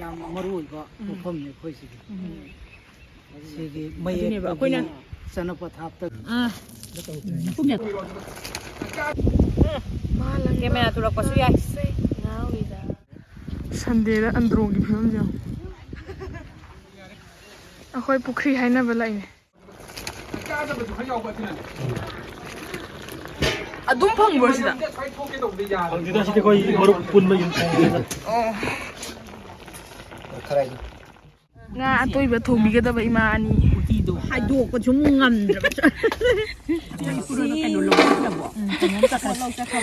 ꯌꯥꯝ ꯃꯔꯨ ꯑꯣꯏꯕ ꯃꯐꯝꯅꯤ ꯑꯩꯈꯣꯏꯁꯤꯗꯤ ꯁꯤꯒꯤ ꯃꯌꯦꯛ ꯆꯅ ꯄꯊꯥꯞꯇ ꯀꯦꯃꯦꯔꯥ ꯊꯣꯛꯂꯛꯄꯁꯨ ꯌꯥꯏ ꯁꯟꯗꯦꯗ ꯑꯟꯗ꯭ꯔꯣꯒꯤ ꯐꯤꯕꯝꯁꯦ ꯑꯩꯈꯣꯏ ꯄꯨꯈ꯭ꯔꯤ ꯍꯥꯏꯅꯕ ꯂꯩꯅꯦ ꯑꯗꯨꯝ ꯐꯪꯕ꯭ꯔꯣ ꯁꯤꯗ ꯐꯪꯗꯦꯗ ꯁꯤꯗꯤ ꯑꯩꯈꯣꯏ ꯃꯔꯨꯞ ꯄꯨꯟꯕ ꯌꯨꯝꯊꯣꯡꯅꯤꯗ ꯉꯥ ꯑꯇꯣꯏꯕ ꯊꯣꯡꯕꯤꯒꯗꯕ ꯏꯃꯥ ꯑꯅꯤ ꯍꯥꯏꯗꯣꯛꯄꯁꯨ ꯉꯝꯗ꯭ꯔꯕ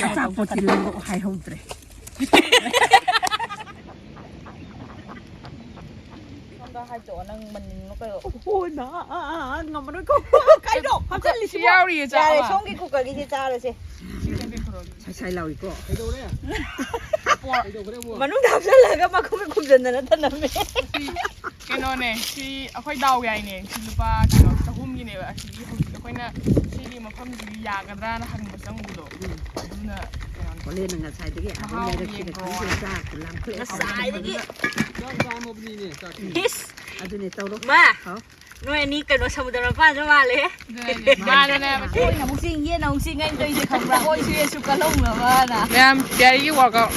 ꯑꯆꯥꯄꯣꯠꯁꯤ ꯂꯧꯔꯛꯑꯣ ꯍꯥꯏꯍꯧꯗ꯭ꯔꯦ 하죠. 난 맞는 거 봐요. 오나 ngầm nó cái độ hấp dẫn lịch sử 야 xong cái cục cái gì cha rồi chị sai lầu có mà nó đạp ra là các bạn không biết cục dần là nó thân là mẹ cái nó này khi khói đau vậy này khi lúc ba cái nó ta hôm như này vậy khi khói na khi đi mà không gì già cái ra nó hành một sáng ngủ độ đúng là có lên là sai đấy cái à đây là cái cha của làm khơi sai đấy cái aduh tahu loh ma no ini kan no samudra pa jo male ma ne oi na musing ye na musing ngai doi khambra oi suye su kalong la ba na ma'am ꯄꯤꯌꯥꯔꯤꯒꯤ ꯋꯥꯔꯛꯑꯥꯎꯠ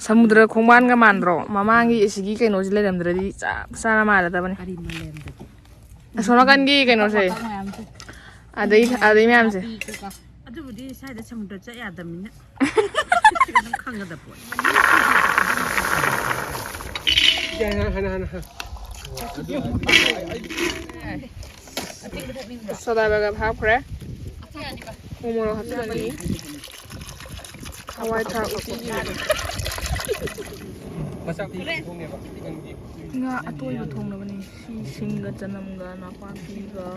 ꯁꯃꯨꯗ꯭ꯔ ꯈꯣꯡꯕꯥꯟꯒ ꯃꯥꯟꯗ꯭ꯔꯣ ꯃꯃꯥꯡꯒꯤ ꯑꯁꯤꯒꯤ ꯀꯩꯅꯣꯁꯤ ꯂꯩꯔꯝꯗ꯭ꯔꯗꯤ ꯆꯞ ꯆꯥꯅ ꯃꯥꯜꯂꯗꯕꯅꯤ ꯑꯁꯣꯝ ꯅꯥꯀꯟꯒꯤ ꯀꯩꯅꯣꯁꯦ ꯑꯗꯩ ꯃꯌꯥꯝꯁꯦ ꯑꯗꯨꯕꯨꯗꯤ ꯁꯥꯏꯗ ꯁꯃꯨꯗ꯭ꯔ ꯆꯠ ꯌꯥꯗꯕꯅꯤꯅ ꯑꯗꯨꯝ ꯈꯪꯒꯗꯕ ꯄꯣꯠ ꯁꯣꯗꯥꯕꯥꯏꯒꯞ ꯍꯥꯞꯈ꯭ꯔꯦ ꯎ ꯃꯣꯔꯣꯛ ꯍꯥꯞꯆꯤꯜꯂꯅꯤ ꯍꯋꯥꯏ ꯊꯔꯥꯛ ꯎꯇꯤꯒꯤ ꯉꯥ ꯑꯇꯣꯏꯕ ꯊꯣꯡꯅꯕꯅꯤ ꯁꯤ ꯁꯤꯡꯒ ꯆꯅꯝꯒ ꯅꯥꯄꯥꯛꯄꯤꯒ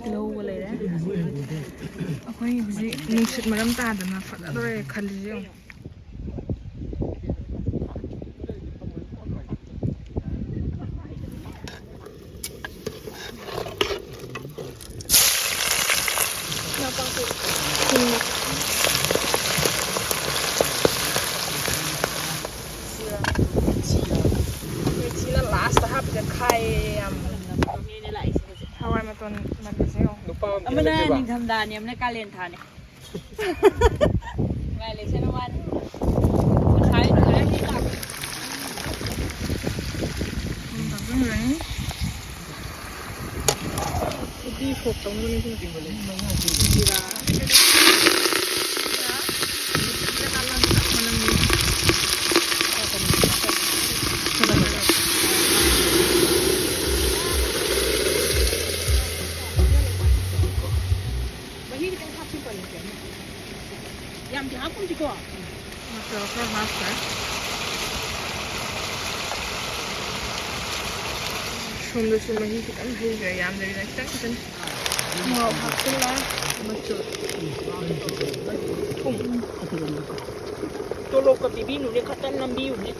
ꯇꯤꯜꯍꯧꯒ ꯂꯩꯔꯦ ꯑꯩꯈꯣꯏ ꯍꯧꯖꯤꯛ ꯅꯨꯡꯁꯤꯠ ꯃꯔꯝ ꯇꯥꯗꯅ ꯐꯖꯗꯣꯔꯦ ꯈꯜꯂꯤꯁꯦ ꯌꯦꯡꯉꯨ hawai maton matiseo amana ningthamda ni amna kalen tha ni ngai le chen wan sai thare ni ta uti khop tong ni ni ting bole yam di hapun juga masuk ke masker sumber mahi kita juga yam dari nak kita mau hapun lah macam tolok ke bibi nu ni katan lambi ni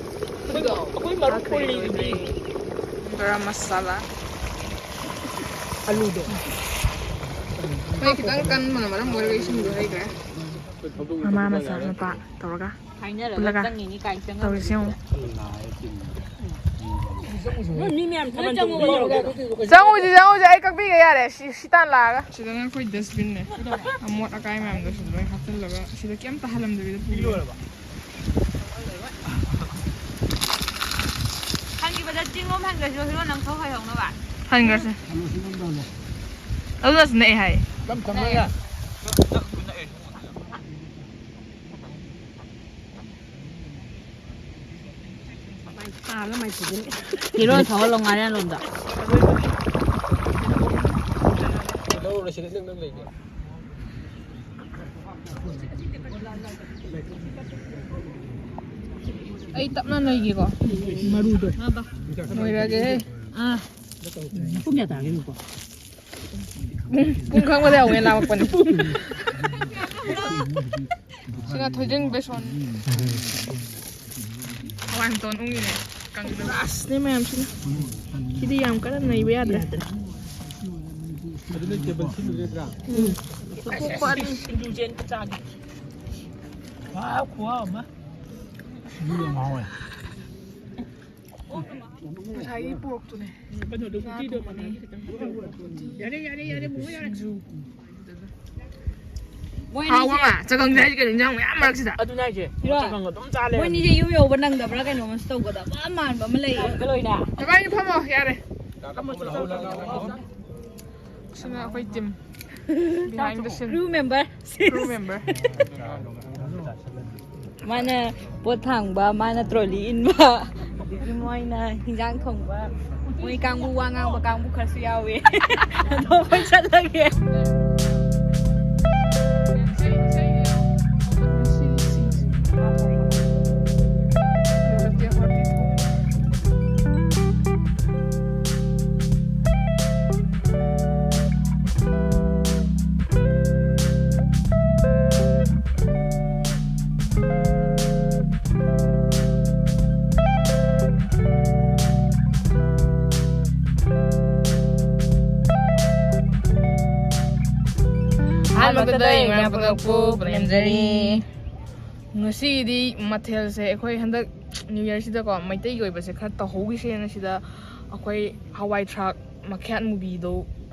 aku baru puli ni garam masala alu do Hey, kita kan mana-mana mau lagi sini dulu ya. Mama masak apa? Tahu kah? Belaka. Tahu sih yang. Jangan uji, kak bi gaya deh. Sitan lah. Sitan kan kau dustbin nih. Amot akai memang dosa dulu. Hasil laga. Sitan kiam tahalam dulu itu. Hanggi pada cingom hangga jual nang kau hai hong nak? Hangga sih. Aduh sih hai. ya. Cái mày chỉ thì rồi thò lông ngay luôn đó. Đâu rồi sẽ đừng lấy. Ay tap na lagi ko. Marudo. May lagi. Ah. Kung ya tagin ko. Kung kang wala ako yung lawak pa ni. Sina tojeng beson. Awan ton ung ini. Kang ras ni mayam sina. Kidi yam kana na ibe adra. Ada ni table sini dia. Aku pan Indujen kecagi. Wow, wow, mah. Ni yang mau ya. ꯉꯁꯥꯏꯒꯤ ꯄꯣꯔꯛꯇꯨꯅꯦ ꯀꯩꯅꯣꯗꯣ ꯎꯇꯤꯗꯣ ꯃꯅꯥ ꯈꯤꯇꯪ ꯌꯥꯔꯦ ꯃꯨꯡ ꯌꯥꯔꯦ ꯍꯥꯎꯕ ꯃꯥ ꯆꯒꯪꯁꯦ ꯍꯥꯏꯁꯤ ꯀꯩꯅꯣ ꯏꯟꯖꯥꯡ ꯃꯌꯥꯝ ꯃꯔꯛꯁꯤꯗ ꯑꯗꯨꯅ ꯍꯥꯏꯁꯦ ꯆꯒꯪ ꯑꯗꯨꯝ ꯆꯥꯂꯦ ꯃꯣꯏꯅꯤꯁꯦ ꯌꯨꯝ ꯌꯧꯕ ꯅꯪꯗꯕ꯭ꯔꯥ ꯀꯩꯅꯣꯃꯁꯨ ꯇꯧꯒꯗꯕ ꯃꯥꯟꯕ ꯑꯃ ꯂꯩꯌꯦ ꯂꯣꯏꯅ ꯅꯕꯥꯅꯤ ꯐꯝꯃꯣ ꯌꯥꯔꯦ ꯁꯤꯅ ꯑꯩꯈꯣꯏ team behind the scene crew member crew member mana pot thangba mana trolley inba adigi moina hinjang thongba moi kangbu wangang ba kangbu kharsu yawe do phai chatlage ꯉꯁꯤꯗꯤ ꯃꯊꯦꯜꯁꯦ ꯑꯩꯈꯣꯏ ꯍꯟꯗꯛ ꯅ꯭ꯌꯨ ꯌꯔꯁꯤꯗꯀꯣ ꯃꯩꯇꯩꯒꯤ ꯑꯣꯏꯕꯁꯦ ꯈꯔ ꯇꯧꯍꯧꯈꯤꯁꯦꯅ ꯁꯤꯗ ꯑꯩꯈꯣꯏ ꯍꯋꯥꯏ ꯊ꯭ꯔꯥꯛ ꯃꯈ꯭ꯌꯥꯠ ꯃꯨꯕꯤꯗꯣ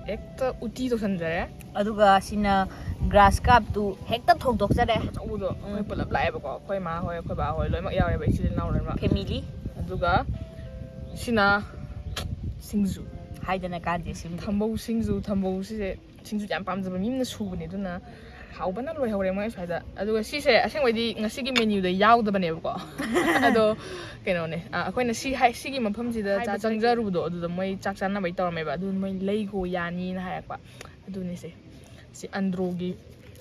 ꯍꯦꯛꯇ ꯎꯇꯤ ꯇꯧꯁꯟꯖꯔꯦ aduga sina grass cup tu hekta thongdokjare ꯑꯆꯧꯕꯗꯣ ꯑꯩꯈꯣꯏ ꯄꯨꯂꯞ ꯂꯥꯛꯑꯦꯕꯀꯣ ꯑꯩꯈꯣꯏ ꯃꯥ ꯍꯣꯏ ꯑꯩꯈꯣꯏ ꯕꯥ ꯍꯣꯏ ꯂꯣꯏꯅꯃꯛ ꯌꯥꯎꯋꯦꯕ ꯏꯆꯤꯜ ꯏꯅꯥꯎ ꯂꯣꯏꯅꯃꯛ family ꯑꯗꯨꯒ ꯁꯤꯅ ꯁꯤꯡꯖꯨ haidana kanje sim ꯊꯝꯕꯧ ꯁꯤꯡꯖꯨ ꯊꯝꯕꯧꯁꯤꯁꯦ ꯁꯤꯡꯖꯨ ꯌꯥꯝ ꯄꯥꯝꯖꯕ ꯃꯤ ꯑꯃꯅ ꯁꯨꯕꯅꯦ ꯑꯗꯨꯅ ꯍꯥꯎꯕꯅ ꯂꯣꯏꯍꯧꯔꯦ ꯃꯣꯏ ꯁ꯭ꯋꯥꯏꯗ ꯑꯗꯨꯒ ꯁꯤꯁꯦ ꯑꯁꯦꯡꯕꯩꯗꯤ ꯉꯁꯤꯒꯤ ꯃꯦꯅ꯭ꯌꯨꯗ ꯌꯥꯎꯗꯕꯅꯦꯕꯀꯣ ꯑꯗꯣ ꯀꯩꯅꯣꯅꯦ ꯑꯩꯈꯣꯏꯅ ꯁꯤꯒꯤ ꯃꯐꯝꯁꯤꯗ ꯆꯪꯖꯔꯨꯕꯗꯣ ꯑꯗꯨꯗ ꯃꯣꯏ ꯆꯥꯛ ꯆꯥꯅꯕꯩ ꯇꯧꯔꯝꯃꯦꯕ ꯑꯗꯨ ꯃꯣꯏ ꯂꯩꯒꯣ ꯌꯥꯅꯤꯅ ꯍꯥꯏꯔꯛꯄ ꯑꯗꯨꯅꯤꯁꯦ ꯁꯤ ꯑꯟꯗ꯭ꯔꯣꯒꯤ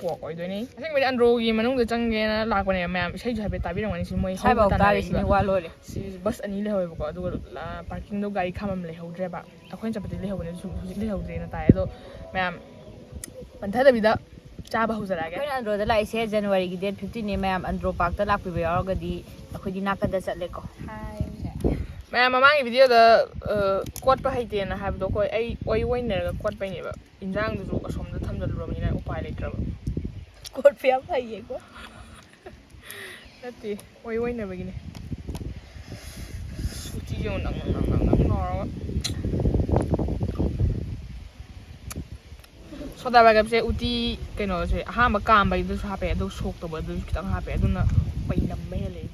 ꯄꯣꯛ ꯑꯣꯏꯗꯣꯏꯅꯦ ꯑꯁꯦꯡꯕꯗꯤ ꯑꯟꯗ꯭ꯔꯣꯒꯤ ꯃꯅꯨꯡꯗ ꯆꯪꯒꯦꯅ ꯂꯥꯛꯄꯅꯦꯕ ꯃꯌꯥꯝ ꯏꯁꯩꯁꯨ ꯍꯥꯏꯐꯦꯠ ꯇꯥꯕꯤꯔꯝꯒꯅꯤ ꯁꯤ ꯃꯣꯏ sai bau tare sini wa lore ꯁꯤ ꯕꯁ ꯑꯅꯤ ꯂꯩꯍꯧꯋꯦꯕꯀꯣ ꯑꯗꯨꯒ ꯄꯥꯔꯀꯤꯡꯗꯣ ꯒꯥꯔꯤ ꯈꯥꯝꯕꯝ ꯂꯩꯍꯧꯗ꯭ꯔꯦꯕ ꯑꯩꯈꯣꯏꯅ ꯆꯠꯄꯗꯤ ꯂꯩꯍꯧꯕꯅꯦ ꯍꯧꯖꯤꯛ ꯂꯩꯍꯧꯗ꯭ꯔꯦꯅ ꯇꯥꯏ ꯑꯗꯣ ꯃꯌꯥꯝ ꯄꯟꯊꯗꯕꯤꯗ ꯆꯥꯕ ꯍꯧꯖꯔꯛꯑꯒꯦ ꯑꯩꯈꯣꯏꯅ ꯑꯟꯗ꯭ꯔꯣꯗ ꯂꯥꯛꯏꯁꯦ ꯖꯅꯋꯥꯔꯤꯒꯤ ꯗꯦꯠ 15 ꯅꯦ ꯃꯌꯥꯝ ꯑꯟꯗ꯭ꯔꯣ ꯄꯥꯔꯛꯇ ꯂꯥꯛꯄꯤꯕ ꯌꯥꯎꯔꯒꯗꯤ ꯑꯩꯈꯣꯏꯗꯤ ꯅꯥꯀꯟꯗ ꯆꯠꯂꯦꯀꯣ ꯃꯌꯥꯝ ꯃꯃꯥꯡꯒꯤ ꯚꯤꯗꯤꯑꯣꯗ ꯀꯣꯠꯄ ꯍꯩꯇꯦꯅ ꯍꯥꯏꯕꯗꯣ ꯑꯩ ꯑꯣꯏꯅꯔꯒ ꯀꯣꯠꯄꯩꯅꯦꯕ ꯏꯟꯖꯥꯡꯗꯨꯁꯨ ꯑꯁꯣꯝꯗ ꯊꯝꯖꯜꯂꯨꯔꯕꯅꯤꯅ ꯎꯄꯥꯏ ꯂꯩꯇ꯭ꯔꯕ ꯀꯣꯠꯄ ꯌꯥꯝ ꯍꯩꯌꯦꯀꯣ ꯅꯠꯇꯦ ꯑꯣꯏꯅꯕꯒꯤꯅꯦ ꯎꯇꯤꯁꯦ ꯅꯪ ꯂꯥꯎꯔꯒ ꯁꯣꯗꯥ ꯕꯥꯏꯒꯞꯁꯦ ꯎꯇꯤ ꯀꯩꯅꯣꯁꯦ ꯑꯍꯥꯟꯕ ꯀꯥꯝꯕꯩꯗꯨꯁꯨ ꯍꯥꯞꯄꯦ ꯑꯗꯨꯒ ꯁꯣꯛ ꯇꯧꯕ ꯑꯗꯨꯁꯨ ꯈꯤꯇꯪ ꯍꯥꯞꯄꯦ ꯑꯗꯨꯅ ꯄꯩꯅꯝꯕ ꯍꯦꯜꯂꯦ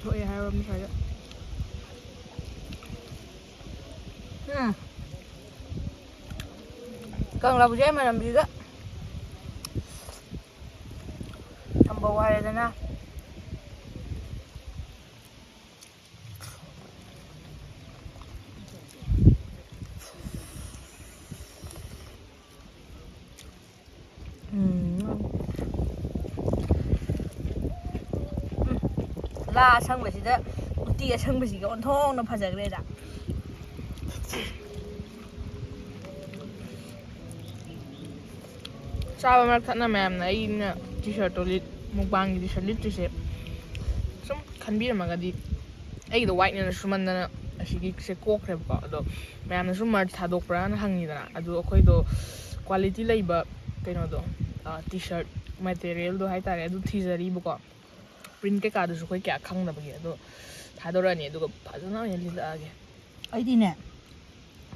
ꯊꯣꯛꯑꯦ ꯍꯥꯏꯕ ꯁ꯭ꯋꯥꯏꯗ ꯀꯪꯂꯥꯕꯨꯖꯦ ꯃꯅꯝꯁꯤꯒ ꯊꯝꯕꯧ ꯍꯥꯏꯔꯦꯗꯅ ꯂꯥ ꯑꯁꯪꯕꯁꯤꯗ ꯎꯇꯤ ꯑꯁꯪꯕꯁꯤꯒ ꯑꯣꯟꯊꯣꯛꯅ ꯐꯖꯈ꯭ꯔꯦꯗ ꯆꯥꯕ ꯃꯔꯛ ꯊꯠꯅ ꯃꯌꯥꯝꯅ ꯑꯩꯅ ꯇꯤ ꯁꯥꯔꯠꯇꯣ ꯃꯨꯛꯕꯥꯡꯒꯤ ꯇꯤ ꯁꯥꯔꯠ ꯂꯤꯠꯇ꯭ꯔꯤꯁꯦ ꯁꯨꯝ ꯈꯟꯕꯤꯔꯝꯃꯒꯗꯤ ꯑꯩꯒꯤꯗꯣ ꯋꯥꯏꯠꯅꯦꯅ ꯁꯨꯃꯟꯗꯅ ꯑꯁꯤꯒꯤꯁꯦ ꯀꯣꯛꯈ꯭ꯔꯦꯕꯀꯣ ꯑꯗꯣ ꯃꯌꯥꯝꯅ ꯁꯨꯝ ꯃꯔꯆ ꯊꯥꯗꯣꯛꯄ꯭ꯔꯥꯅ ꯍꯪꯉꯤꯗꯅ ꯑꯗꯣ ꯑꯩꯈꯣꯏꯗꯣ ꯀ꯭ꯋꯥꯂꯤꯇꯤ ꯂꯩꯕ ꯀꯩꯅꯣꯗꯣ ꯇꯤ ꯁꯥꯔꯠ ꯃꯦꯇꯦꯔꯤꯌꯦꯜꯗꯣ ꯍꯥꯏꯇꯥꯔꯦ ꯑꯗꯨ ꯊꯤꯖꯔꯤꯕꯀꯣ ꯄ꯭ꯔꯤꯟ ꯀꯩꯀꯥꯗꯨꯁꯨ ꯑꯩꯈꯣꯏ ꯀꯌꯥ ꯈꯪꯗꯕꯒꯤ ꯑꯗꯣ ꯊꯥꯗꯣꯔꯛꯑꯅꯤ ꯑꯗꯨꯒ ꯐꯖꯅ ꯑꯣꯏꯅ ꯂꯤꯠꯂꯛꯑꯒꯦ ꯑꯩꯗꯤꯅꯦ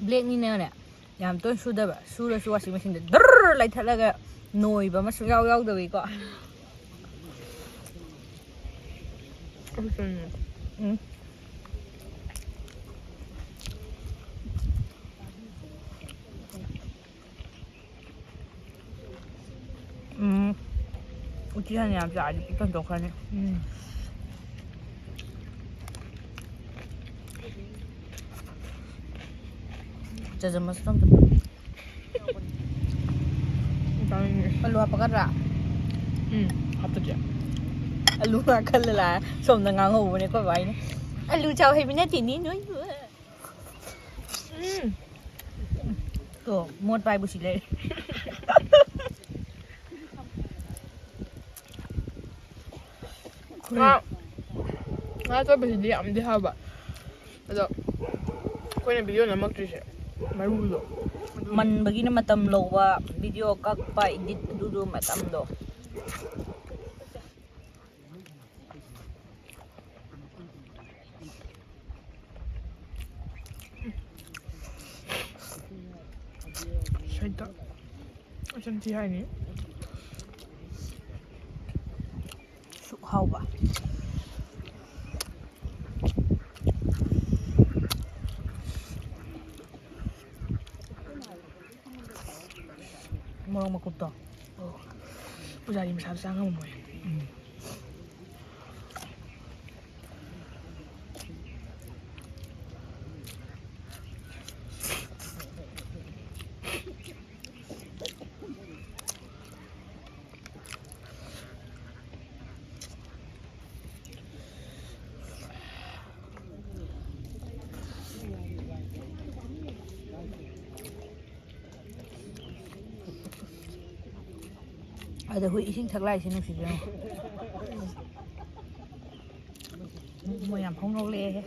ꯕ꯭ꯂꯦꯛꯅꯤꯅꯅꯦ ꯌꯥꯝ ꯇꯣꯏꯅ ꯁꯨꯗꯕ ꯁꯨꯔꯁꯨ ꯋꯥꯁꯤꯡ ꯃꯦꯆꯤꯟꯗ ꯗꯔꯔ ꯂꯩꯊꯠꯂꯒ ꯅꯣꯏꯕ ꯑꯃ ꯁꯨꯡꯌꯥꯎ ꯌꯥꯎꯗꯕꯒꯤꯀꯣ 우티 한 양 아직 삐끗 독하네. 짜장 맛 좀. Alu apa kan ra? 합득이야. Alu kan là sôm là ngang hủ này có vậy nè. Alu chào hay bên thì ní nữa. Cô một vài buổi lễ. ꯉꯥ ꯑꯇꯣꯏꯕꯁꯤꯗꯤ ꯌꯥꯝꯗꯤ ꯍꯥꯎꯕ ꯑꯗꯣ ꯑꯩꯈꯣꯏꯅ ꯚꯤꯗꯤꯑꯣ ꯅꯝꯃꯛꯇ꯭ꯔꯤꯁꯦ ꯃꯔꯨꯗꯣ ꯃꯟꯕꯒꯤꯅ ꯃꯇꯝ ꯂꯧꯕ ꯚꯤꯗꯤꯑꯣ ꯀꯛꯄ ꯏꯗꯤꯠ ꯑꯗꯨꯗꯣ ꯃꯇꯝꯗꯣ ꯁꯩꯇ ꯑꯆꯟꯊꯤ ꯍꯥꯏꯅꯤ ꯁꯨꯛ ꯍꯥꯎꯕ ꯃꯣꯔꯣꯛ ꯃꯀꯨꯞꯇꯣ ꯄꯨꯖꯥꯔꯤ ꯃꯁꯥꯗꯣ ꯆꯥ ꯉꯝꯃꯣꯏ ꯑꯗ ꯍꯣꯏ ꯏꯁꯤꯡ ꯊꯛꯂꯥꯏꯁꯤ ꯅꯨꯡꯁꯤꯗ꯭ꯔꯣ ꯃꯣꯏ ꯌꯥꯝ ꯐꯥꯎꯅꯣꯛꯂꯛꯑꯦ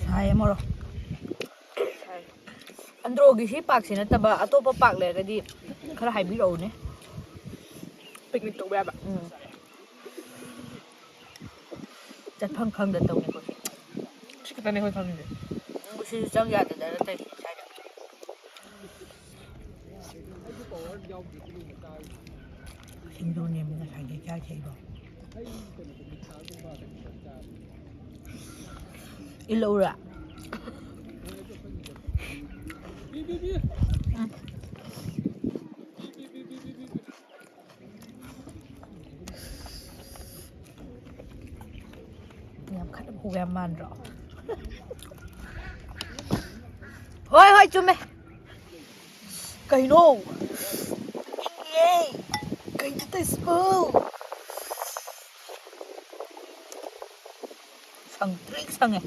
ꯁꯥꯏꯌꯦ ꯃꯣꯔꯣꯛ ꯑꯟꯗ꯭ꯔꯣꯒꯤ ꯁꯤ ꯄꯥꯛꯁꯤ ꯅꯠꯇꯕ ꯑꯇꯣꯞꯄ ꯄꯥꯛ ꯂꯩꯔꯒꯗꯤ ꯈꯔ ꯍꯥꯏꯕꯤꯔꯛꯎꯅꯦ ꯄꯤꯛꯅꯤꯛ ꯇꯧꯕ ꯌꯥꯕ ꯆꯠꯐꯝ ꯈꯪꯗ ꯇꯧꯅꯤꯀꯣ ꯁꯤ ꯈꯛꯇꯅꯦ ꯑꯩꯈꯣꯏ ꯈꯪꯉꯤꯁꯦ ꯁꯤꯁꯨ ꯆꯪ ꯌꯥꯗꯗꯅ ꯇꯧꯔꯤ ꯁ꯭ꯋꯥꯏꯗ ꯁꯤꯡꯖꯨꯅꯦꯕ ꯉꯁꯥꯏꯒꯤ ꯆꯥꯏꯁꯩꯗꯣ ꯏꯜꯂꯧꯔꯥ ꯌꯥꯝ ꯈꯠꯅ ꯐꯨꯒ ꯌꯥꯝ ꯃꯥꯟꯗ꯭ꯔꯣ ꯍꯣꯏ ꯍꯣꯏ ꯆꯨꯝꯃꯦ ꯀꯩꯅꯣ ꯏꯪꯉꯦ ꯀꯩꯅꯣ ꯇꯧꯏꯁꯤꯕꯣ ꯁꯪꯇ꯭ꯔꯤꯛ ꯁꯪꯉꯦ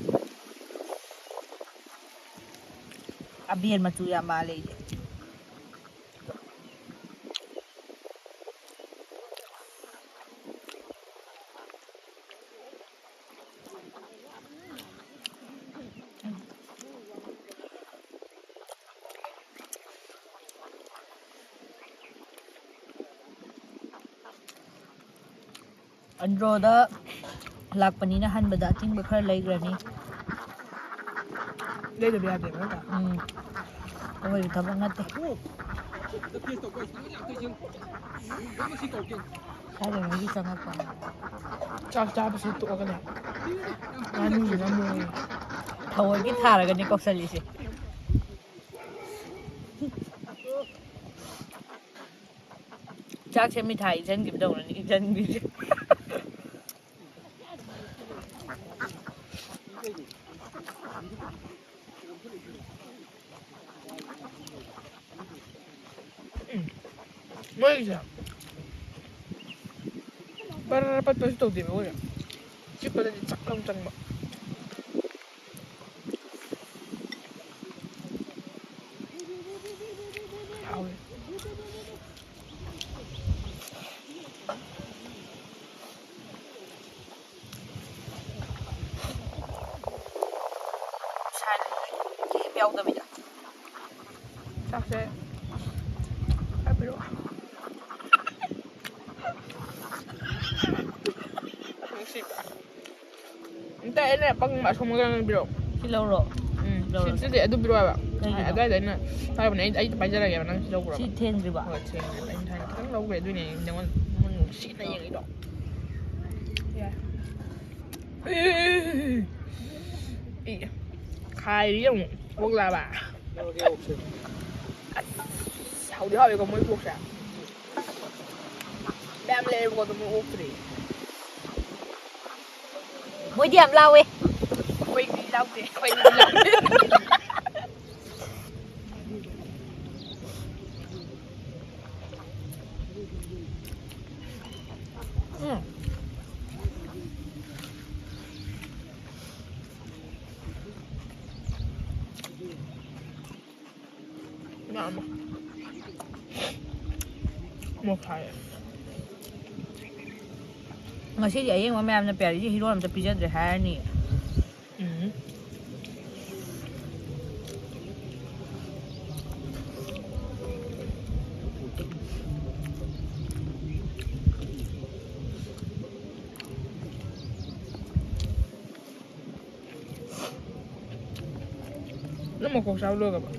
ꯑꯕꯦꯔ ꯃꯆꯨ ꯌꯥꯝ ꯃꯥꯜꯂꯦ ꯑꯩꯗꯤ ꯑꯟꯗ꯭ꯔꯣꯗ ꯂꯥꯛꯄꯅꯤꯅ ꯍꯟꯕꯗ ꯑꯊꯤꯡꯕ ꯈꯔ ꯂꯩꯈ꯭ꯔꯅꯤ ꯂꯩꯗꯕ ꯌꯥꯗꯦꯕ ꯅꯠꯇ꯭ꯔꯥ ꯑꯩꯈꯣꯏꯒꯤ ꯊꯕꯛ ꯅꯠꯇꯦ ꯁꯥꯏꯗꯒꯤ ꯆꯪꯉꯛꯄ ꯆꯥꯛ ꯆꯥꯕꯁꯤ ꯇꯣꯛꯑꯒꯅꯦ ꯉꯥꯅꯨꯁꯤꯅ ꯃꯣꯏ ꯊꯑꯣꯏꯒꯤ ꯊꯥꯔꯒꯅꯤ ꯀꯧꯁꯜꯂꯤꯁꯦ ꯆꯥꯛꯁꯦ ꯃꯤꯊꯥꯏ ꯏꯆꯟꯈꯤꯕꯗꯧꯅꯅꯤ ꯏꯆꯟꯒꯤꯁꯦ ꯃꯣꯏꯒꯤꯁꯦ ꯕꯔ ꯄꯠꯄꯁꯨ ꯇꯧꯗꯦꯕ ꯃꯣꯏꯁꯦ ꯆꯤꯛꯄꯗꯗꯤ ꯆꯥꯛ ꯂꯥꯎ ꯆꯪꯕ ꯍꯥꯎꯋꯦ ꯀꯦꯝ ꯌꯥꯎꯗꯕꯤꯗ ꯆꯥꯛꯁꯦ ꯍꯥꯏꯕꯤꯔꯛꯑꯣ ꯅꯨꯡꯁꯤꯕ꯭ꯔꯥ ꯑꯝꯇ ꯑꯩꯅ ꯄꯪ ꯑꯁꯣꯝꯒ ꯉꯥꯡꯕꯤꯔꯛꯑꯣ ꯁꯤ ꯂꯧꯔꯣ ꯁꯤꯗꯤ ꯑꯗꯨ ꯄꯤꯔꯛꯑꯣ ꯍꯥꯏꯕ ꯀꯩꯒꯤꯅꯣ? ꯑꯗꯨꯋꯥꯏꯗ ꯑꯩꯅ ꯍꯥꯏꯕꯅꯦ ꯑꯩ ꯄꯥꯏꯖꯔꯒꯦꯕ ꯅꯪ ꯁꯤ ꯂꯧꯈ꯭ꯔꯣꯕ ꯁꯤ ꯊꯦꯡꯗ꯭ꯔꯤꯕ ꯍꯣꯏ ꯊꯦꯡꯈ꯭ꯔꯦꯕ ꯑꯩꯅ ꯊꯥꯏꯅ ꯈꯤꯇꯪ ꯂꯧꯈ꯭ꯔꯦ ꯑꯗꯨꯏꯅꯦ ꯅꯉꯣꯟ ꯁꯤꯠꯅ ꯌꯦꯡꯉꯤꯗꯣ ꯌꯥꯏ ꯈꯥꯏꯔꯤ ꯑꯃꯨꯛ ꯑꯣꯛ ꯂꯥꯕ ꯍꯥꯎꯗꯤ ꯍꯥꯎꯋꯦꯀꯣ ꯃꯣꯏ ꯑꯣꯛꯁꯦ ꯃꯌꯥꯝ ꯂꯩꯌꯦꯕꯀꯣ ꯑꯗꯨꯝ ꯑꯣꯛꯇ꯭ꯔꯤ ꯃꯣꯏꯗꯤ ꯌꯥꯝ ꯂꯥꯎꯋꯦ ꯑꯩꯈꯣꯏꯗꯤ ꯂꯥꯎꯗꯦ ꯑꯩꯈꯣꯏꯗꯤ ꯂꯥꯎꯗꯦ ngasi ayeng mo mayam na peri hero am ta pizza hai ni nó một cuộc sao luôn các bạn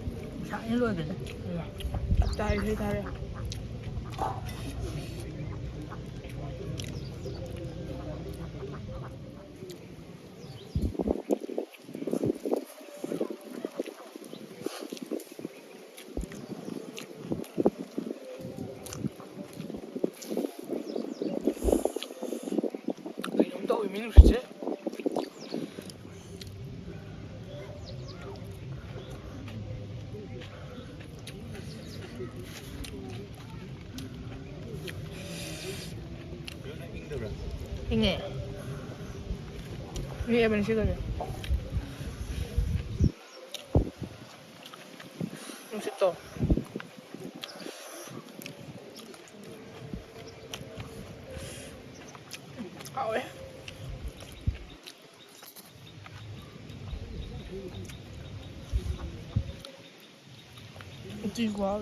sao như luôn rồi tay thấy tay tôi mình được chứ nghe nghe bên kia rồi nó sẽ to ơi Chi quá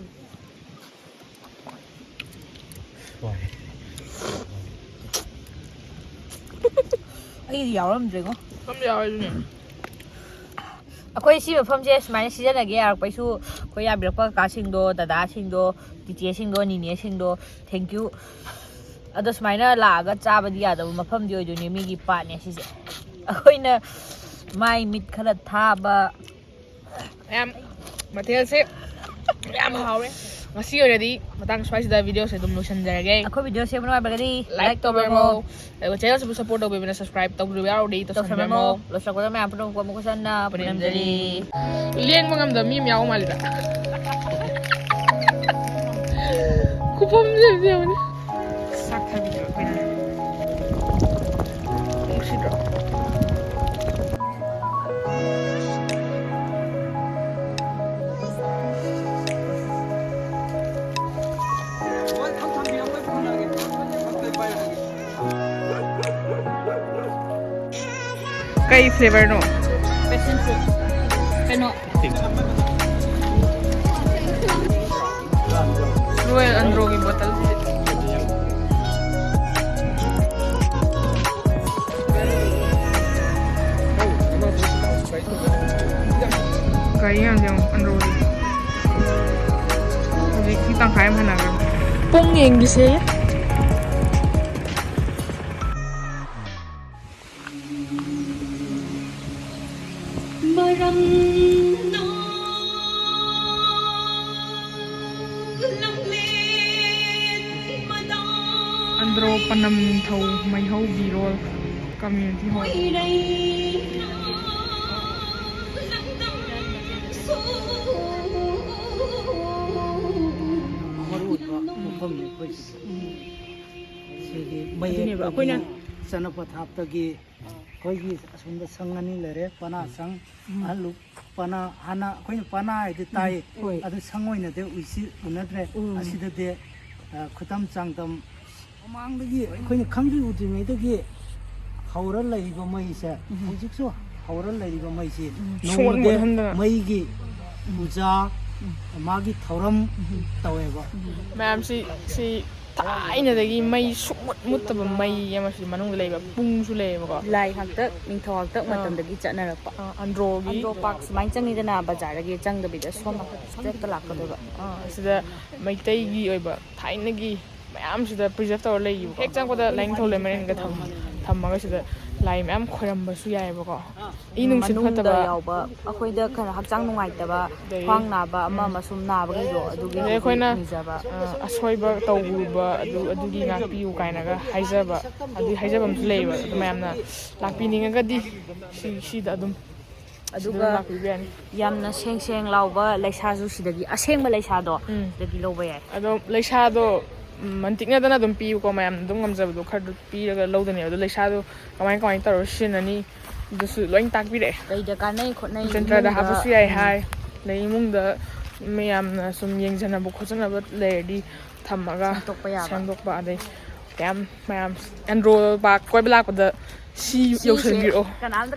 rồi. ai giàu lắm rồi Không giàu rồi nè. Akwai si mafamse sumai sijanage yarpaisu ko ya birpa ka singdo dada singdo tije singdo nine singdo thank you ado sumaina la ga chaba dia da mafam dio ni mi gi pa ne sise akoina mai mit khara thaba Em Matheus em hào đấy. Ngasi already matang spice da video se dum losenjarage. akoi video se banwa bagadi Like to bemo. Ego channel se support do bebena subscribe to do video di to bemo. lo sa ko ma apno ko mo sana panam dari Lieng mangam da mi miao malida. Kupam je dia ni. Sakha video bena. Ngsidro. Kay flavor no? passion fruit pero Royal Androgi bottle. Kaya yang Androgi. Jadi kita kaya mana kan? Pong yang di sini. Andro panam thau mai hau birol community hall Sanapataptagi koigi asunda sangani lere pana sang alu pana hana koi pana ide tai adu sangoina de uisi unadre asida de khutam changdam amangdagi koi khamri udrimedagi haura laiba maise hojikso haura laiba maise node maigi uja magi thoram taweba ma'am si थाइनदगी मई सुमुत मुत्तब मई यमसी मनुंग लेबा पुंगसु लेबा lai haktak ningthau haktak matamdagi chanarapa androgi andro park sumai changidana bazaragi changdabida soma step ta lakadaba sida maitai gi oiba थाइनगी mayam sida preserve tor lei hek changpada laing thole maren ga tham ꯊꯝꯃꯒ ꯁꯤꯗ ꯂꯥꯏ ꯃꯌꯥꯝ ꯈꯣꯏꯔꯝꯕꯁꯨ ꯌꯥꯏꯑꯕꯀꯣ ꯅꯨꯡꯁꯤꯠ ꯐꯠꯇꯕ ꯌꯥꯎꯕ ꯑꯩꯈꯣꯏꯗ ꯈꯔ ꯍꯛꯆꯥꯡ ꯅꯨꯡꯉꯥꯏꯇꯕ ꯈ꯭ꯋꯥꯡ ꯅꯥꯕ ꯑꯃ ꯁꯨꯝ ꯅꯥꯕꯒꯤꯗꯣ ꯑꯗꯨꯒꯤ ꯑꯩꯈꯣꯏꯅ ꯅꯤꯖꯕ ꯑꯁꯣꯏꯕ ꯇꯧꯔꯨꯕ ꯑꯗꯨꯒꯤ ꯉꯥꯛꯄꯤꯌꯨ ꯀꯥꯏꯅꯒ ꯍꯥꯏꯖꯕ ꯑꯗꯨꯒꯤ ꯍꯥꯏꯖꯕ ꯑꯃꯁꯨ ꯂꯩꯌꯦꯕ ꯑꯗꯨ ꯃꯌꯥꯝꯅ ꯂꯥꯛꯄꯤꯅꯤꯡꯉꯒꯗꯤ ꯁꯤꯗ ꯑꯗꯨꯝ ꯑꯗꯨꯒ ꯂꯥꯛꯄꯤꯕ ꯌꯥꯅꯤ ꯌꯥꯝꯅ ꯁꯦꯡ ꯁꯦꯡ ꯂꯥꯎꯕ ꯂꯩꯁꯥꯁꯨ ꯁꯤꯗꯒꯤ ꯑꯁꯦꯡꯕ ꯂꯩꯁꯥꯗꯣ ꯁꯤꯗꯒꯤ ꯂꯧꯕ ꯌꯥꯏ ꯑꯗꯣ ꯂꯩꯁꯥꯗꯣ ꯃꯟꯇꯤꯛꯅꯗꯅ ꯑꯗꯨꯝ ꯄꯤꯌꯨꯀꯣ ꯃꯌꯥꯝꯅ ꯑꯗꯨꯝ ꯉꯝꯖꯕꯗꯣ ꯈꯔꯗꯨ ꯄꯤꯔꯒ ꯂꯧꯗꯣꯏꯅꯦꯕ ꯑꯗꯣ ꯂꯩꯁꯥꯗꯣ ꯀꯃꯥꯏꯅ ꯇꯧꯔꯒ ꯁꯤꯖꯤꯟꯅꯅꯤ ꯑꯗꯨꯁꯨ ꯂꯣꯏ ꯇꯥꯛꯄꯤꯔꯛꯑꯦ ꯀꯩꯗ ꯀꯥꯟꯅꯩ ꯈꯣꯠꯅꯩ ꯖꯟꯇ꯭ꯔꯗ ꯍꯥꯞꯄꯁꯨ ꯌꯥꯏ ꯍꯥꯏ ꯑꯗꯩ ꯏꯃꯨꯡꯗ ꯃꯌꯥꯝꯅ ꯁꯨꯝ ꯌꯦꯡꯖꯅꯕ ꯈꯣꯠꯆꯅꯕ ꯂꯩꯔꯗꯤ ꯊꯝꯃꯒ ꯁꯦꯡꯗꯣꯛꯄ ꯑꯗꯩ ꯃꯌꯥꯝ ꯑꯦꯟꯗ꯭ꯔꯣ ꯄꯥꯔꯛ ꯀꯣꯏꯕ ꯂꯥꯛꯄꯗ ꯁꯤ ꯌꯧꯁꯟꯕꯤꯔꯛꯑꯣ ꯀꯅꯥꯝꯇ